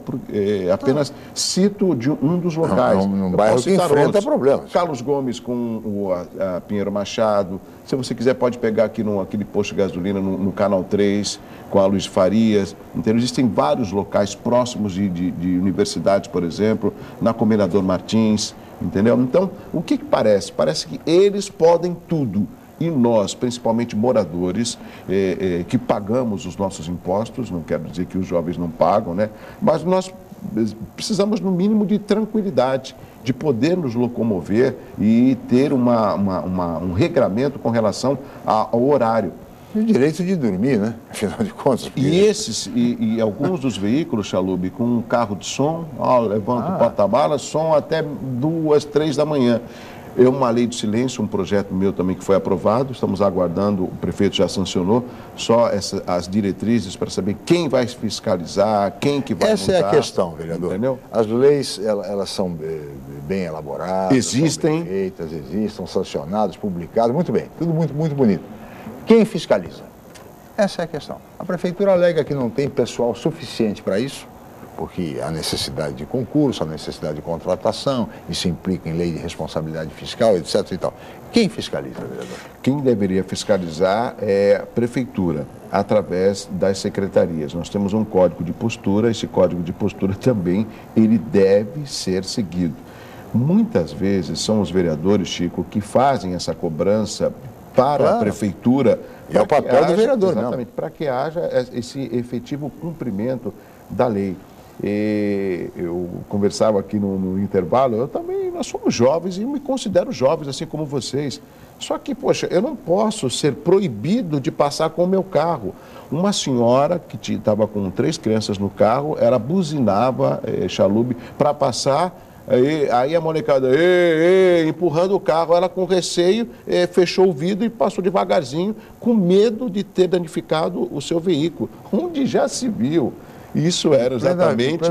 apenas cito de um dos locais. Um bairro que enfrenta problemas. Carlos Gomes com a Pinheiro Machado. Se você quiser, pode pegar aqui aquele posto de gasolina no Canal 3, com a Luiz Farias. Então, existem vários locais próximos de universidades, por exemplo, na Comendador Martins, entendeu? Então, o que parece? Parece que eles podem tudo. E nós, principalmente moradores, que pagamos os nossos impostos, não quero dizer que os jovens não pagam, né? Mas nós precisamos, no mínimo, de tranquilidade, de poder nos locomover e ter um regramento com relação ao horário. E o direito de dormir, né? Afinal de contas. E alguns dos veículos, Chalub, com um carro de som, levanta o porta-malas, som até 2, 3 da manhã. Uma lei do silêncio, um projeto meu também que foi aprovado, estamos aguardando, o prefeito já sancionou, só as diretrizes para saber quem vai fiscalizar, quem que vai Essa multar. É a questão, vereador. Entendeu? As leis, elas são bem elaboradas, existem, são bem feitas, são sancionadas, publicadas, muito bem, tudo muito, muito bonito. Quem fiscaliza? Essa é a questão. A Prefeitura alega que não tem pessoal suficiente para isso, porque há necessidade de concurso, há necessidade de contratação, isso implica em lei de responsabilidade fiscal, etc. e tal. Quem fiscaliza, vereador? Quem deveria fiscalizar é a Prefeitura, através das secretarias. Nós temos um código de postura, esse código de postura também, ele deve ser seguido. Muitas vezes são os vereadores, Chico, que fazem essa cobrança para a Prefeitura. E é o papel do vereador, não? Exatamente, para que haja esse efetivo cumprimento da lei. Eu conversava aqui no intervalo, nós somos jovens e eu me considero jovens, assim como vocês. Só que, poxa, eu não posso ser proibido de passar com o meu carro. Uma senhora que estava com 3 crianças no carro, ela buzinava, Chalub, para passar, aí a molecada, empurrando o carro, ela com receio, fechou o vidro e passou devagarzinho, com medo de ter danificado o seu veículo, onde já se viu. Isso era exatamente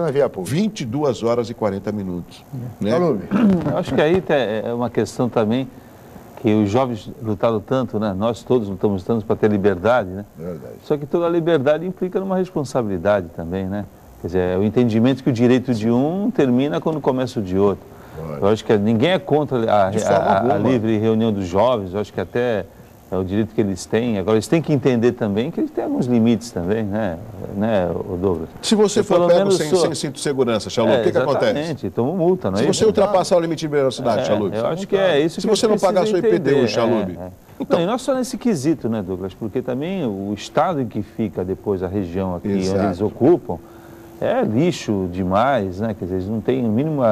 22 horas e 40 minutos. Né? Eu acho que aí é uma questão também que os jovens lutaram tanto, né? Nós todos lutamos tanto para ter liberdade, né? Verdade. Só que toda liberdade implica numa responsabilidade também, né? Quer dizer, é o entendimento que o direito de um termina quando começa o de outro. Eu acho que ninguém é contra a livre reunião dos jovens, eu acho que até é o direito que eles têm. Agora, eles têm que entender também que eles têm alguns limites também, né Douglas? Se você for pego sem cinto de segurança, Chalub, o que acontece? Exatamente, toma multa, não é? Se você ultrapassar o limite de velocidade, Chalub. Eu acho que é isso. Se você não pagar a sua IPTU, Chalub. Então, e não é só nesse quesito, né, Douglas? Porque também o estado em que fica depois a região aqui onde eles ocupam é lixo demais, né? Quer dizer, eles não têm o mínimo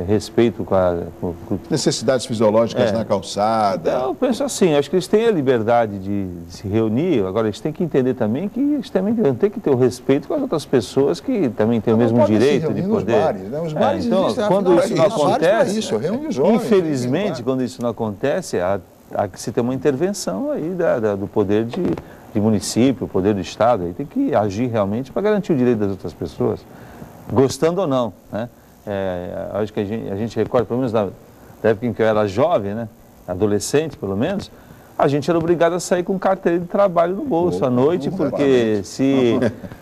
respeito com necessidades fisiológicas na calçada. Eu penso assim, acho que eles têm a liberdade de se reunir, agora eles têm que entender também que eles também têm que ter o respeito com as outras pessoas que também têm o mesmo direito de poder. Bares, né? Os bares então, existem, quando isso não acontece, jovens, infelizmente, quando isso não acontece, há que se ter uma intervenção aí do poder de município, o poder do Estado, aí tem que agir realmente para garantir o direito das outras pessoas, gostando ou não, né? Acho que a gente recorda, pelo menos da época em que eu era jovem, né? Adolescente, pelo menos, a gente era obrigado a sair com carteira de trabalho no bolso à noite, porque se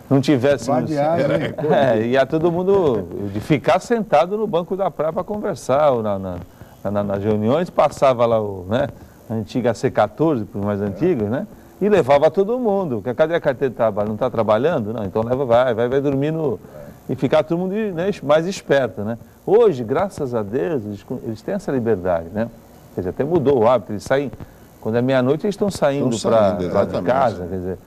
não tivéssemos... ia todo mundo de ficar sentado no banco da praia para conversar, ou nas reuniões, passava lá a antiga C14, por mais antiga, né? E levava todo mundo. Cadê a carteira de trabalho? Não está trabalhando? Não, então vai dormir e ficar todo mundo mais esperto, né? Hoje, graças a Deus, eles têm essa liberdade, né? Quer dizer, até mudou o hábito, eles saem, quando é meia-noite, eles estão saindo para de casa, quer dizer.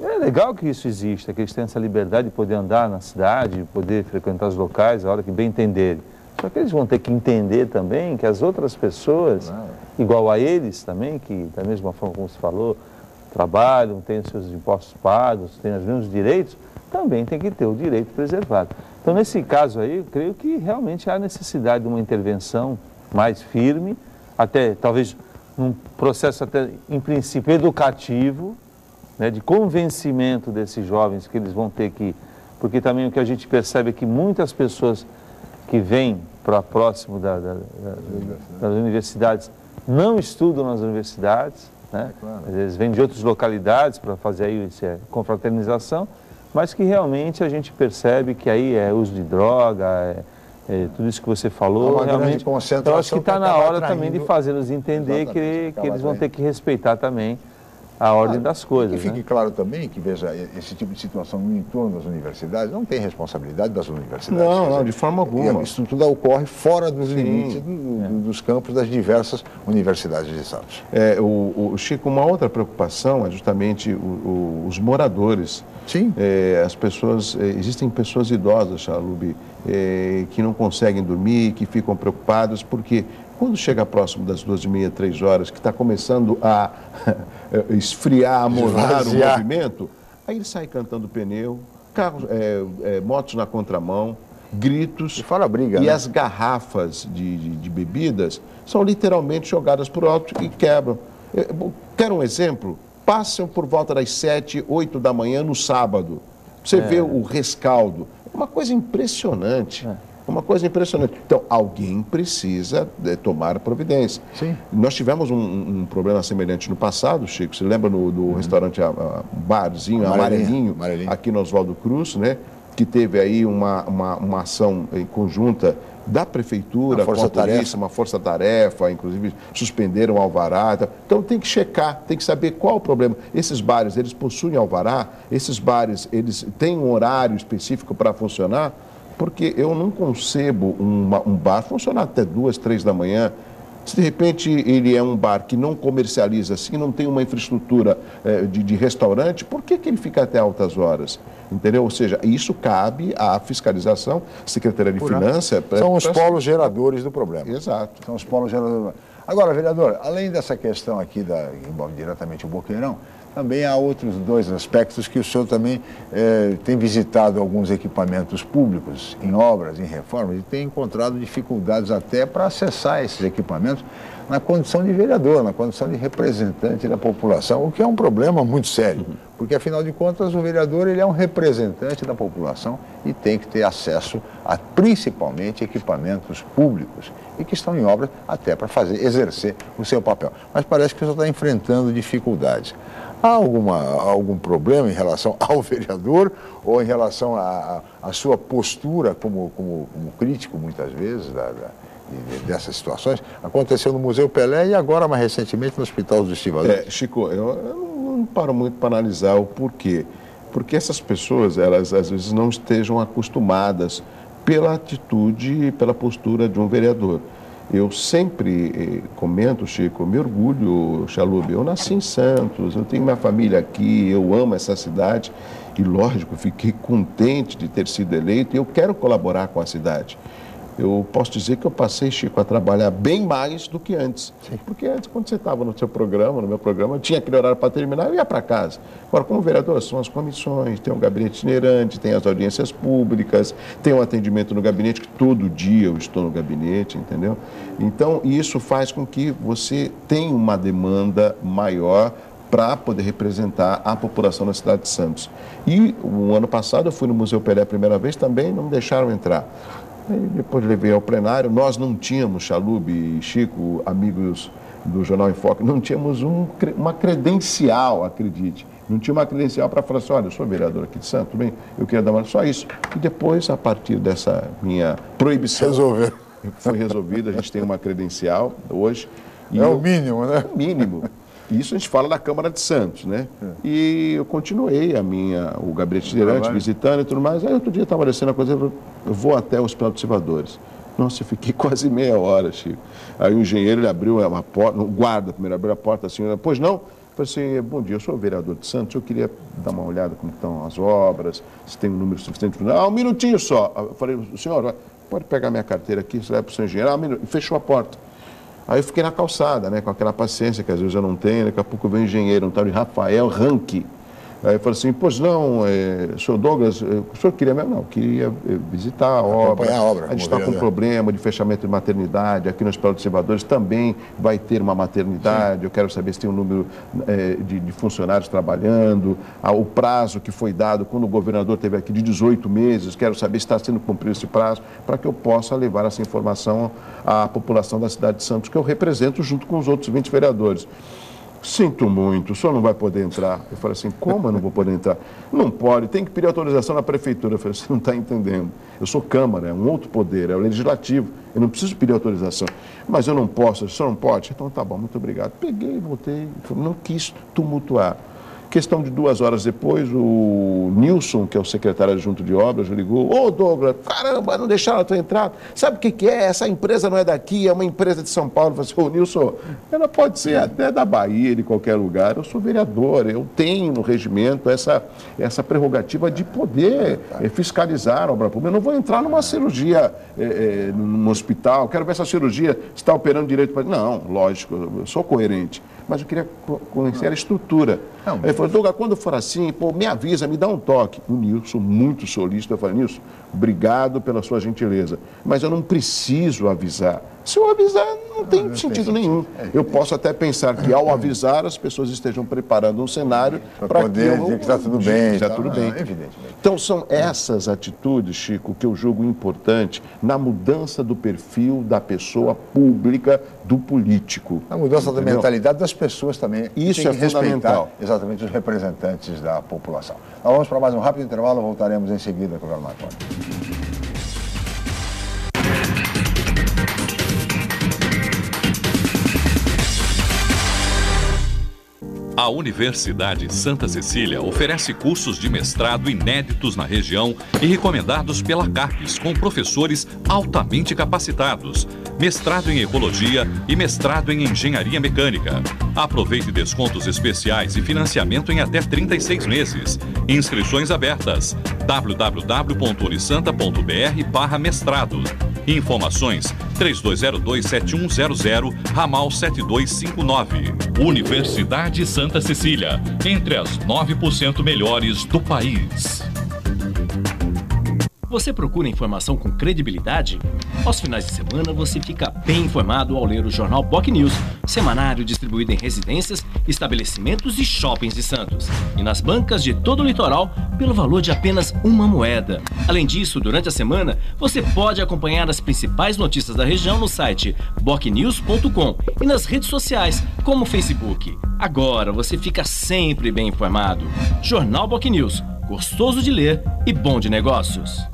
É legal que isso exista, que eles tenham essa liberdade de poder andar na cidade, de poder frequentar os locais a hora que bem entenderem. Só que eles vão ter que entender também que as outras pessoas, igual a eles também, que da mesma forma como se falou, trabalham, têm os seus impostos pagos, têm os mesmos direitos, também tem que ter o direito preservado. Então, nesse caso aí, eu creio que realmente há necessidade de uma intervenção mais firme, até talvez num processo até, em princípio, educativo, né, de convencimento desses jovens que eles vão ter que... Porque também o que a gente percebe é que muitas pessoas que vêm para próximo das universidades não estudam nas universidades, né? Às vezes vêm de outras localidades para fazer aí essa confraternização, mas que realmente a gente percebe que aí é uso de droga, tudo isso que você falou, realmente, eu acho que está na hora também de fazê-los entender que eles vão ter que respeitar também a ordem das coisas. Que fique claro também que, veja, esse tipo de situação no entorno das universidades não tem responsabilidade das universidades. Não, de forma alguma. Isso tudo ocorre fora dos limites dos campos das diversas universidades de Santos. Chico, uma outra preocupação é justamente os moradores. Sim. As pessoas, existem pessoas idosas, Chalub, que não conseguem dormir, que ficam preocupadas, porque quando chega próximo das 2h30, 3 horas, que está começando a esfriar, amorrar o movimento, aí ele sai cantando pneu, carros, motos na contramão, gritos. E fora briga, e as garrafas de bebidas são literalmente jogadas por alto e quebram. Quer um exemplo? Passam por volta das 7, 8 da manhã no sábado. Você vê o rescaldo. É uma coisa impressionante. Uma coisa impressionante. Então, alguém precisa tomar providência. Sim. Nós tivemos um problema semelhante no passado, Chico. Você lembra do restaurante Barzinho, Amarelinho, aqui no Oswaldo Cruz, né? Que teve aí uma ação conjunta da prefeitura com a polícia, uma força-tarefa, inclusive suspenderam o alvará. Então tem que checar, tem que saber qual o problema. Esses bares, eles possuem alvará? Esses bares, eles têm um horário específico para funcionar? Porque eu não concebo um bar funcionar até 2, 3 da manhã. Se de repente ele é um bar que não comercializa assim, não tem uma infraestrutura de restaurante, por que ele fica até altas horas? Entendeu? Ou seja, isso cabe à fiscalização, Secretaria de Finanças. São os polos geradores do problema. Exato. São os polos geradores. Agora, vereador, além dessa questão aqui, envolve diretamente o Boqueirão, também há outros 2 aspectos que o senhor também tem visitado alguns equipamentos públicos em obras, em reformas, e tem encontrado dificuldades até para acessar esses equipamentos na condição de vereador, na condição de representante da população, o que é um problema muito sério, porque afinal de contas o vereador ele é um representante da população e tem que ter acesso a principalmente equipamentos públicos e que estão em obras até para exercer o seu papel. Mas parece que o senhor está enfrentando dificuldades. Há algum problema em relação ao vereador ou em relação à sua postura como crítico, muitas vezes, dessas situações? Aconteceu no Museu Pelé e agora, mais recentemente, no Hospital dos Estivadores. Chico, eu não paro muito para analisar o porquê. Porque essas pessoas, elas às vezes não estejam acostumadas pela atitude e pela postura de um vereador. Eu sempre comento, Chico, me orgulho, Chalub, eu nasci em Santos, eu tenho minha família aqui, eu amo essa cidade e, lógico, fiquei contente de ter sido eleito e eu quero colaborar com a cidade. Eu posso dizer que eu passei, Chico, a trabalhar bem mais do que antes. Sim. Porque antes, quando você estava no seu programa, no meu programa, tinha aquele horário para terminar, eu ia para casa. Agora, como vereador, são as comissões, tem o gabinete itinerante, tem as audiências públicas, tem o atendimento no gabinete, que todo dia eu estou no gabinete, entendeu? Então, isso faz com que você tenha uma demanda maior para poder representar a população da cidade de Santos. E o ano passado eu fui no Museu Pelé a primeira vez, também não me deixaram entrar. Aí depois levei ao plenário, nós não tínhamos, Chalub e Chico, amigos do Jornal em Foque, não tínhamos uma credencial, acredite. Não tinha uma credencial para falar assim, olha, eu sou vereador aqui de Santos, bem, eu queria dar uma... Só isso. E depois, a partir dessa minha proibição... Foi resolvido, a gente tem uma credencial hoje. O mínimo, né? É o mínimo. Isso a gente fala da Câmara de Santos, né? E eu continuei o gabinete itinerante, visitando e tudo mais. Aí outro dia estava descendo a coisa, eu vou até o Hospital dos Estivadores. Nossa, eu fiquei quase meia hora, Chico. Aí o engenheiro, ele abriu uma porta, o guarda primeiro abriu a porta assim, pois não? Eu falei assim, bom dia, eu sou o vereador de Santos, eu queria dar uma olhada como estão as obras, se tem um número suficiente. Um minutinho só. Eu falei, senhor, pode pegar minha carteira aqui, você leva para o seu engenheiro. E fechou a porta. Aí eu fiquei na calçada, né, com aquela paciência que às vezes eu não tenho, daqui a pouco vem um engenheiro, um tal de Rafael Ranque. Aí eu falei assim, pois não, senhor Douglas, o senhor queria mesmo? Não, queria visitar a obra. A gente está com um problema de fechamento de maternidade, aqui no Hospital dos Estivadores também vai ter uma maternidade, eu quero saber se tem um número de funcionários trabalhando, o prazo que foi dado quando o governador esteve aqui de 18 meses, quero saber se está sendo cumprido esse prazo, para que eu possa levar essa informação à população da cidade de Santos, que eu represento junto com os outros 20 vereadores. Sinto muito, o senhor não vai poder entrar. Eu falei assim, como eu não vou poder entrar? Não pode, tem que pedir autorização na prefeitura. Eu falei, você não está entendendo. Eu sou Câmara, é um outro poder, é o Legislativo. Eu não preciso pedir autorização. Mas eu não posso, o senhor não pode? Então tá bom, muito obrigado. Peguei, voltei, não quis tumultuar. Questão de 2 horas depois, o Nilson, que é o secretário adjunto de obras, ligou. Ô Douglas, caramba, não deixaram a tua entrada. Sabe o que é? Essa empresa não é daqui, é uma empresa de São Paulo. Eu falei assim, ô Nilson, ela pode ser até da Bahia, de qualquer lugar. Eu sou vereador, eu tenho no regimento essa prerrogativa de poder fiscalizar a obra pública. Eu não vou entrar numa cirurgia num hospital, quero ver essa cirurgia está operando direito. Não, lógico, eu sou coerente. Mas eu queria conhecer a estrutura. Ele falou, Douglas, quando for assim, me avisa, me dá um toque. O Nilson, muito solícito, eu falei, Nilson, obrigado pela sua gentileza, mas eu não preciso avisar. Se eu avisar, não tem sentido nenhum. Eu posso até pensar que, ao avisar, as pessoas estejam preparando um cenário para poder dizer que está tudo bem. Está tudo bem. Então, são essas atitudes, Chico, que eu julgo importante na mudança do perfil da pessoa pública, do político. A mudança da mentalidade das pessoas também. Isso é fundamental. Exatamente os representantes da população. Nós vamos para mais um rápido intervalo, voltaremos em seguida com o Jornal em Foque. A Universidade Santa Cecília oferece cursos de mestrado inéditos na região e recomendados pela CAPES, com professores altamente capacitados, mestrado em Ecologia e mestrado em Engenharia Mecânica. Aproveite descontos especiais e financiamento em até 36 meses. Inscrições abertas. www.unisanta.br/mestrado. Informações 3202-7100, ramal 7259. Universidade Santa Cecília, entre as 9% melhores do país. Você procura informação com credibilidade? Aos finais de semana você fica bem informado ao ler o jornal BocNews, semanário distribuído em residências, estabelecimentos e shoppings de Santos. E nas bancas de todo o litoral pelo valor de apenas uma moeda. Além disso, durante a semana, você pode acompanhar as principais notícias da região no site bocnews.com e nas redes sociais, como o Facebook. Agora você fica sempre bem informado. Jornal BocNews, gostoso de ler e bom de negócios.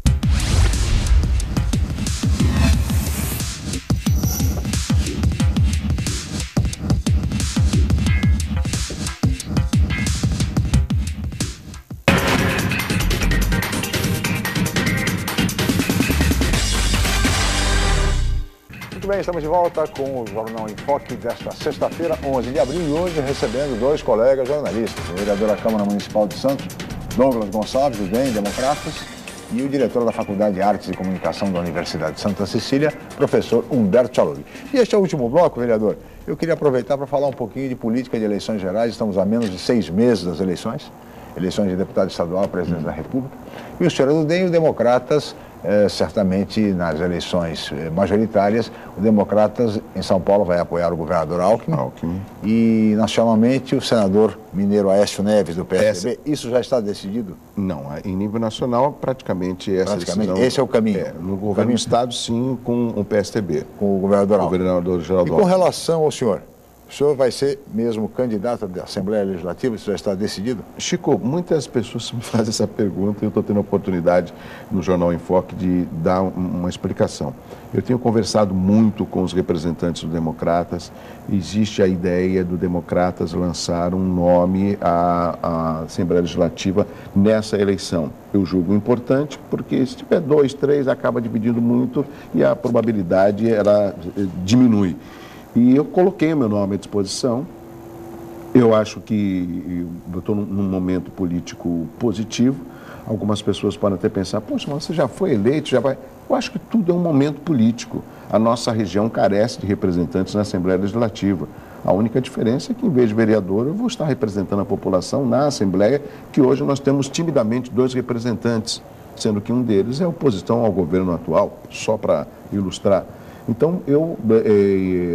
Muito bem, estamos de volta com o Jornal em Foque desta sexta-feira, 11 de abril, e hoje recebendo dois colegas jornalistas, o vereador da Câmara Municipal de Santos, Douglas Gonçalves, do DEM, Democratas, e o diretor da Faculdade de Artes e Comunicação da Universidade de Santa Cecília, professor Humberto Chalughi. E este é o último bloco, vereador. Eu queria aproveitar para falar um pouquinho de política de eleições gerais. Estamos a menos de 6 meses das eleições de deputado estadual, presidente da República. E o senhor é do DEM e o Democratas, certamente nas eleições majoritárias, o Democratas em São Paulo vai apoiar o governador Alckmin. E nacionalmente o senador mineiro Aécio Neves, do PSDB. Isso já está decidido? Não, em nível nacional praticamente essa decisão... Esse é o caminho. No governo do estado, sim, com o PSDB. Com o governador Alckmin. Governador Geraldo Alckmin. E com relação ao senhor? O senhor vai ser mesmo candidato da Assembleia Legislativa? Isso já está decidido? Chico, muitas pessoas me fazem essa pergunta e eu estou tendo a oportunidade no Jornal em Foque de dar uma explicação. Eu tenho conversado muito com os representantes do Democratas. Existe a ideia do Democratas lançar um nome à Assembleia Legislativa nessa eleição. Eu julgo importante porque se tiver 2, 3, acaba dividindo muito e a probabilidade ela diminui. E eu coloquei o meu nome à disposição. Eu acho que eu estou num momento político positivo. Algumas pessoas podem até pensar, poxa, mas você já foi eleito, já vai... Eu acho que tudo é um momento político. A nossa região carece de representantes na Assembleia Legislativa. A única diferença é que, em vez de vereador, eu vou estar representando a população na Assembleia, que hoje nós temos timidamente 2 representantes, sendo que um deles é oposição ao governo atual, só para ilustrar. Então, eu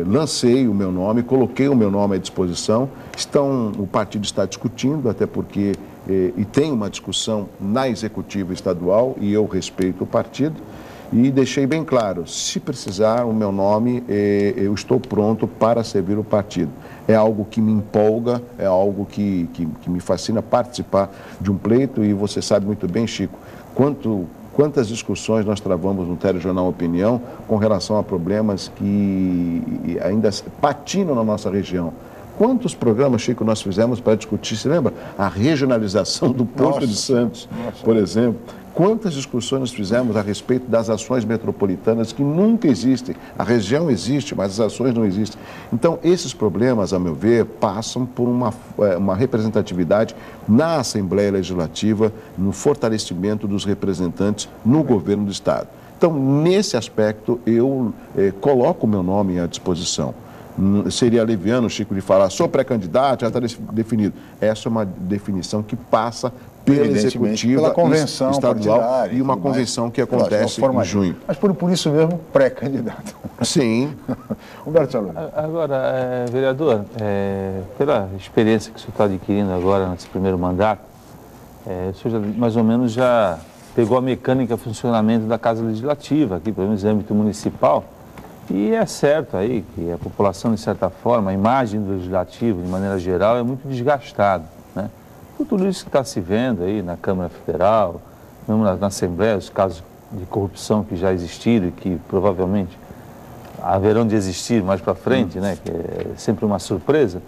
lancei o meu nome, coloquei o meu nome à disposição. O partido está discutindo, até porque e tem uma discussão na executiva estadual e eu respeito o partido. E deixei bem claro, se precisar o meu nome, eu estou pronto para servir o partido. É algo que me empolga, é algo que me fascina participar de um pleito. E você sabe muito bem, Chico, quantas discussões nós travamos no Telejornal Opinião com relação a problemas que ainda patinam na nossa região. Quantos programas, Chico, nós fizemos para discutir, se lembra? A regionalização do Porto de Santos, por exemplo. Quantas discussões nós fizemos a respeito das ações metropolitanas que nunca existem. A região existe, mas as ações não existem. Então, esses problemas, a meu ver, passam por uma representatividade na Assembleia Legislativa, no fortalecimento dos representantes no governo do Estado. Então, nesse aspecto, eu coloco o meu nome à disposição. Seria leviano, Chico, de falar, sou pré-candidato, já está definido. Essa é uma definição que passa pela executiva, pela convenção estadual e uma convenção que acontece em junho. Mas por isso mesmo, pré-candidato. Sim. Humberto Chalughi. Agora, vereador, pela experiência que o senhor está adquirindo agora nesse primeiro mandato, o senhor mais ou menos já pegou a mecânica de funcionamento da Casa Legislativa, aqui, pelo menos no âmbito municipal. E é certo aí que a população, de certa forma, a imagem do Legislativo, de maneira geral, é muito desgastada, né? Por tudo isso que está se vendo aí na Câmara Federal, mesmo na Assembleia, os casos de corrupção que já existiram e que provavelmente haverão de existir mais para frente, né? Que é sempre uma surpresa.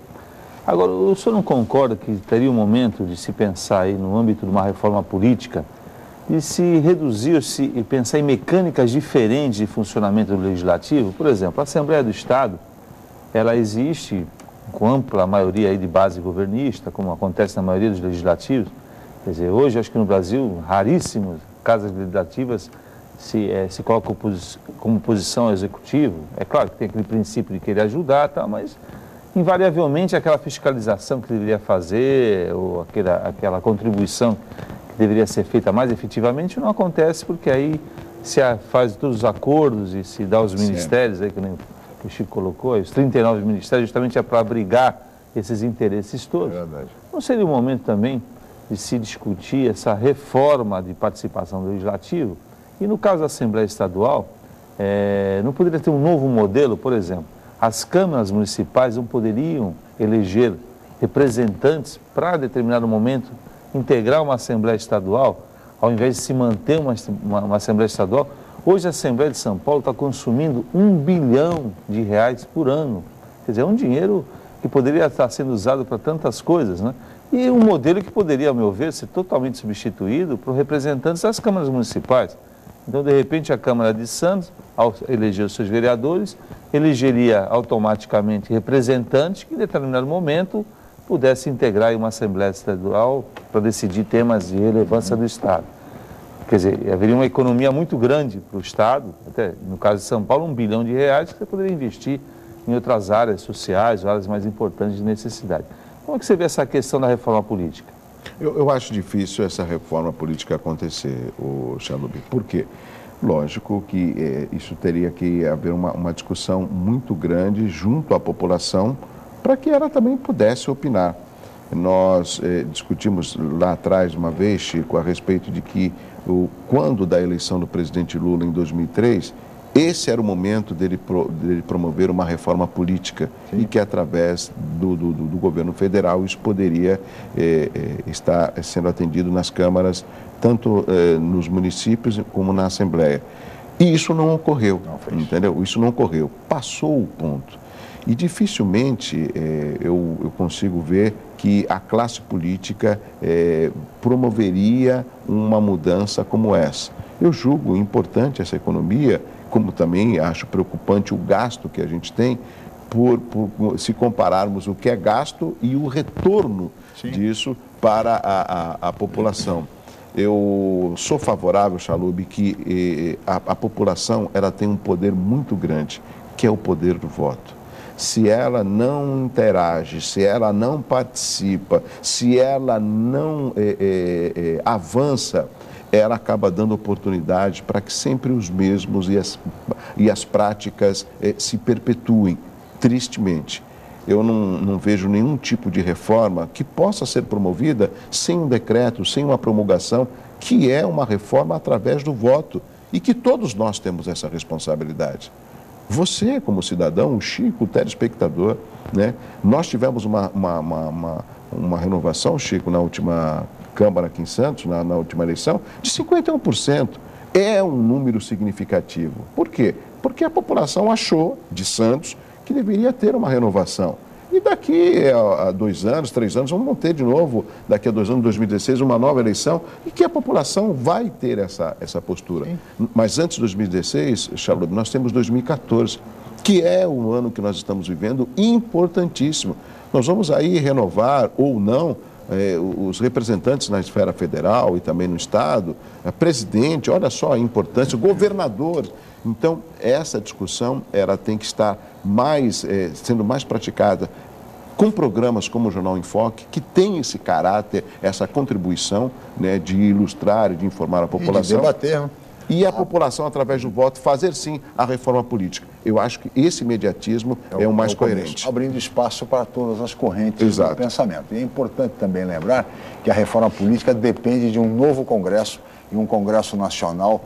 Agora, o senhor não concorda que teria um momento de se pensar aí no âmbito de uma reforma política e se reduzir e pensar em mecânicas diferentes de funcionamento do Legislativo? Por exemplo, a Assembleia do Estado, ela existe com ampla maioria aí de base governista, como acontece na maioria dos legislativos. Quer dizer, hoje, acho que no Brasil, raríssimas casas legislativas se colocam como posição ao Executivo. É claro que tem aquele princípio de querer ajudar, tá, mas invariavelmente aquela fiscalização que deveria fazer, ou aquela contribuição que deveria ser feita mais efetivamente, não acontece, porque aí se faz todos os acordos e se dá os ministérios, aí, que nem o Chico colocou, os 39 ministérios, justamente é para abrigar esses interesses todos. Não seria o momento também de se discutir essa reforma de participação do Legislativo? E no caso da Assembleia Estadual, não poderia ter um novo modelo, por exemplo, as câmaras municipais não poderiam eleger representantes para determinado momento integrar uma Assembleia Estadual, ao invés de se manter uma Assembleia Estadual. Hoje a Assembleia de São Paulo está consumindo R$1 bilhão por ano. Quer dizer, é um dinheiro que poderia estar sendo usado para tantas coisas, né? E um modelo que poderia, ao meu ver, ser totalmente substituído por representantes das câmaras municipais. Então, de repente, a Câmara de Santos, ao eleger os seus vereadores, elegeria automaticamente representantes que, em determinado momento, pudesse integrar uma Assembleia Estadual para decidir temas de relevância do Estado. Quer dizer, haveria uma economia muito grande para o Estado, até no caso de São Paulo, R$1 bilhão que você poderia investir em outras áreas sociais, áreas mais importantes de necessidade. Como é que você vê essa questão da reforma política? Eu acho difícil essa reforma política acontecer, Chalubi. Por quê? Lógico que isso teria que haver uma discussão muito grande junto à população para que ela também pudesse opinar. Nós discutimos lá atrás uma vez, Chico, a respeito de que quando da eleição do presidente Lula em 2003, esse era o momento dele promover uma reforma política. Sim. E que através do governo federal isso poderia estar sendo atendido nas câmaras, tanto nos municípios como na Assembleia. E isso não ocorreu, entendeu? Isso não ocorreu. Passou o ponto. E dificilmente eu consigo ver que a classe política promoveria uma mudança como essa. Eu julgo importante essa economia, como também acho preocupante o gasto que a gente tem, por se compararmos o que é gasto e o retorno disso para a população. Eu sou favorável, Chalubi, que a população ela tem um poder muito grande, que é o poder do voto. Se ela não interage, se ela não participa, se ela não avança, ela acaba dando oportunidade para que sempre os mesmos e as práticas se perpetuem, tristemente. Eu não vejo nenhum tipo de reforma que possa ser promovida sem um decreto, sem uma promulgação, que é uma reforma através do voto e que todos nós temos essa responsabilidade. Você, como cidadão, o Chico, o telespectador, né? Nós tivemos uma renovação, Chico, na última Câmara aqui em Santos, na última eleição, de 51%. É um número significativo. Por quê? Porque a população achou, de Santos, que deveria ter uma renovação. E daqui a 2 anos, 3 anos, vamos ter de novo, daqui a 2 anos, 2016, uma nova eleição, e que a população vai ter essa postura. Sim. Mas antes de 2016, Chalubi, nós temos 2014, que é o ano que nós estamos vivendo, importantíssimo. Nós vamos aí renovar ou não os representantes na esfera federal e também no Estado, presidente, olha só a importância, governador. Então, essa discussão ela tem que estar sendo mais praticada com programas como o Jornal em Foque, que tem esse caráter, essa contribuição, né, de ilustrar e de informar a população. E de debater, né? E a população, através do voto, fazer sim a reforma política. Eu acho que esse imediatismo é o mais coerente. Abrindo espaço para todas as correntes do pensamento. E é importante também lembrar que a reforma política depende de um novo Congresso e um Congresso Nacional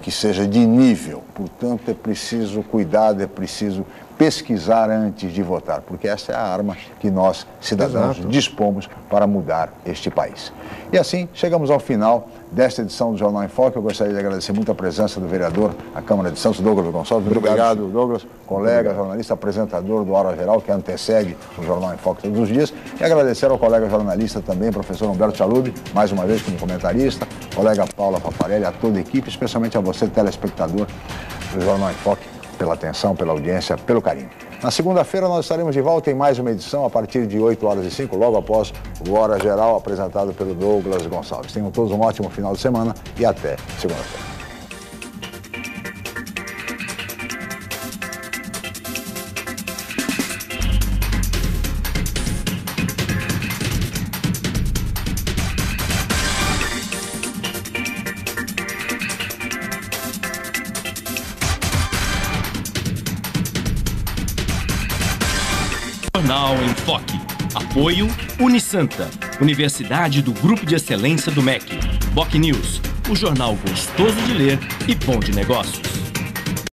que seja de nível. Portanto, é preciso cuidado, é preciso pesquisar antes de votar, porque essa é a arma que nós, cidadãos, dispomos para mudar este país. E assim, chegamos ao final desta edição do Jornal em Foque. Eu gostaria de agradecer muito a presença do vereador à Câmara de Santos, Douglas Gonçalves. Muito obrigado, Douglas, colega, jornalista, apresentador do Hora Geral, que antecede o Jornal em Foque todos os dias. E agradecer ao colega jornalista também, professor Humberto Chalubi, mais uma vez como comentarista, colega Paula Paparelli, a toda a equipe, especialmente a você, telespectador do Jornal em Foque, pela atenção, pela audiência, pelo carinho. Na segunda-feira nós estaremos de volta em mais uma edição a partir de 8h05, logo após o Hora Geral, apresentado pelo Douglas Gonçalves. Tenham todos um ótimo final de semana e até segunda-feira. Jornal em Foque. Apoio Unisanta, Universidade do Grupo de Excelência do MEC. BocNews, o jornal gostoso de ler e bom de negócios.